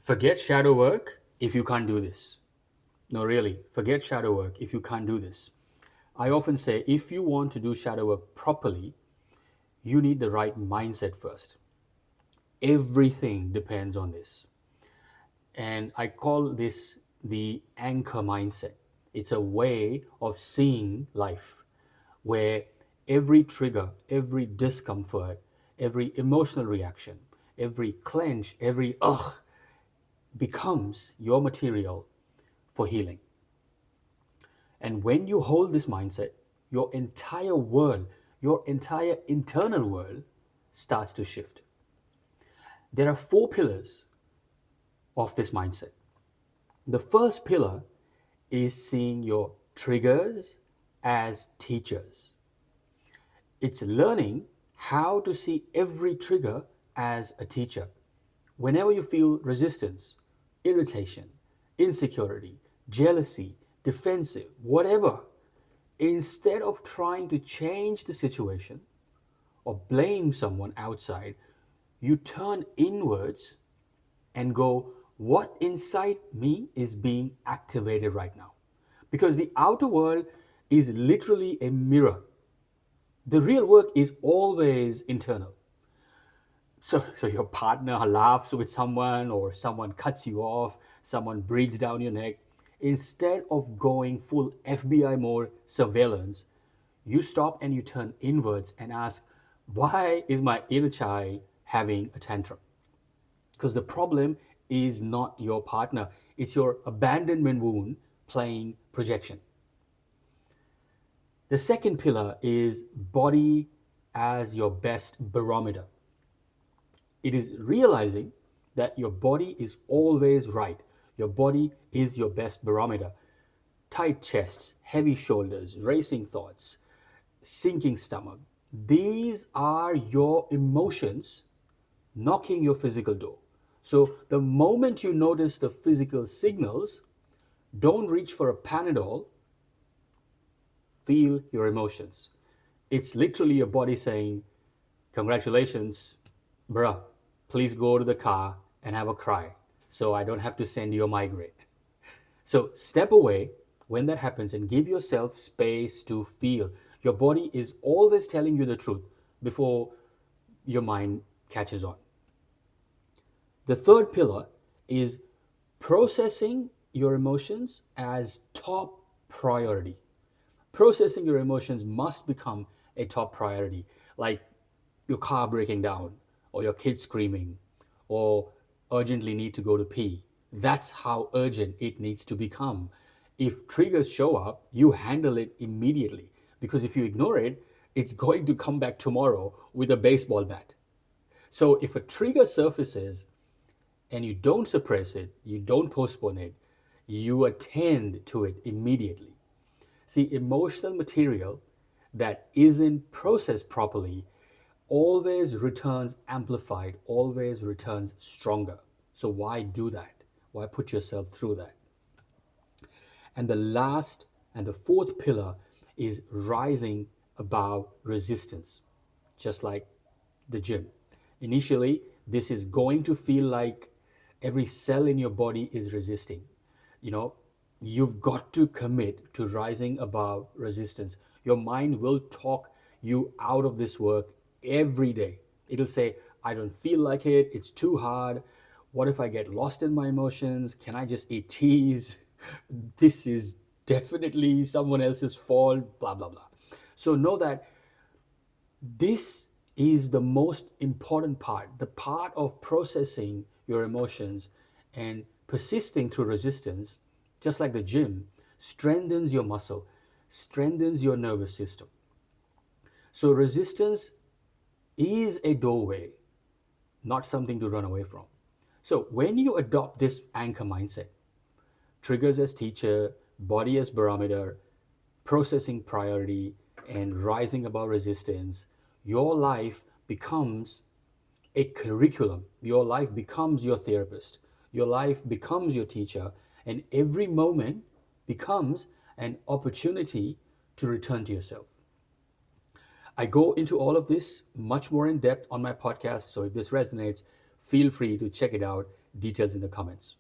Forget shadow work if you can't do this. No, really, forget shadow work if you can't do this. I often say if you want to do shadow work properly, you need the right mindset first. Everything depends on this. And I call this the anchor mindset. It's a way of seeing life where every trigger, every discomfort, every emotional reaction, every clench, every ugh becomes your material for healing. And when you hold this mindset, your entire world, your entire internal world starts to shift. There are four pillars of this mindset. The first pillar is seeing your triggers as teachers. It's learning how to see every trigger as a teacher. Whenever you feel resistance, irritation, insecurity, jealousy, defensive, whatever, instead of trying to change the situation or blame someone outside, you turn inwards and go, what inside me is being activated right now? Because the outer world is literally a mirror. The real work is always internal. So your partner laughs with someone, or someone cuts you off, someone breathes down your neck. Instead of going full FBI mode surveillance, you stop and you turn inwards and ask, why is my inner child having a tantrum? Because the problem is not your partner, it's your abandonment wound playing projection. The second pillar is body as your best barometer. It is realizing that your body is always right. Your body is your best barometer. Tight chests, heavy shoulders, racing thoughts, sinking stomach. These are your emotions knocking your physical door. So the moment you notice the physical signals, don't reach for a Panadol, feel your emotions. It's literally your body saying, congratulations, bruh, please go to the car and have a cry so I don't have to send you a migraine. So step away when that happens and give yourself space to feel. Your body is always telling you the truth before your mind catches on. The third pillar is processing your emotions as top priority. Processing your emotions must become a top priority, like your car breaking down, or your kid screaming, or urgently need to go to pee. That's how urgent it needs to become. If triggers show up, you handle it immediately, because if you ignore it, it's going to come back tomorrow with a baseball bat. So if a trigger surfaces and you don't suppress it, you don't postpone it, you attend to it immediately. See, emotional material that isn't processed properly always returns amplified, always returns stronger. So why do that? Why put yourself through that? And the last and the fourth pillar is rising above resistance, just like the gym. Initially, this is going to feel like every cell in your body is resisting. You know, you've got to commit to rising above resistance. Your mind will talk you out of this work every day. It'll say, I don't feel like it, it's too hard. What if I get lost in my emotions? Can I just eat cheese? This is definitely someone else's fault, blah, blah, blah. So know that this is the most important part, the part of processing your emotions and persisting through resistance, just like the gym, strengthens your muscle, strengthens your nervous system. So resistance is a doorway, not something to run away from. So when you adopt this anchor mindset, triggers as teacher, body as barometer, processing priority, and rising above resistance, your life becomes a curriculum. Your life becomes your therapist. Your life becomes your teacher. And every moment becomes an opportunity to return to yourself. I go into all of this much more in depth on my podcast. So if this resonates, Feel free to check it out. Details in the comments.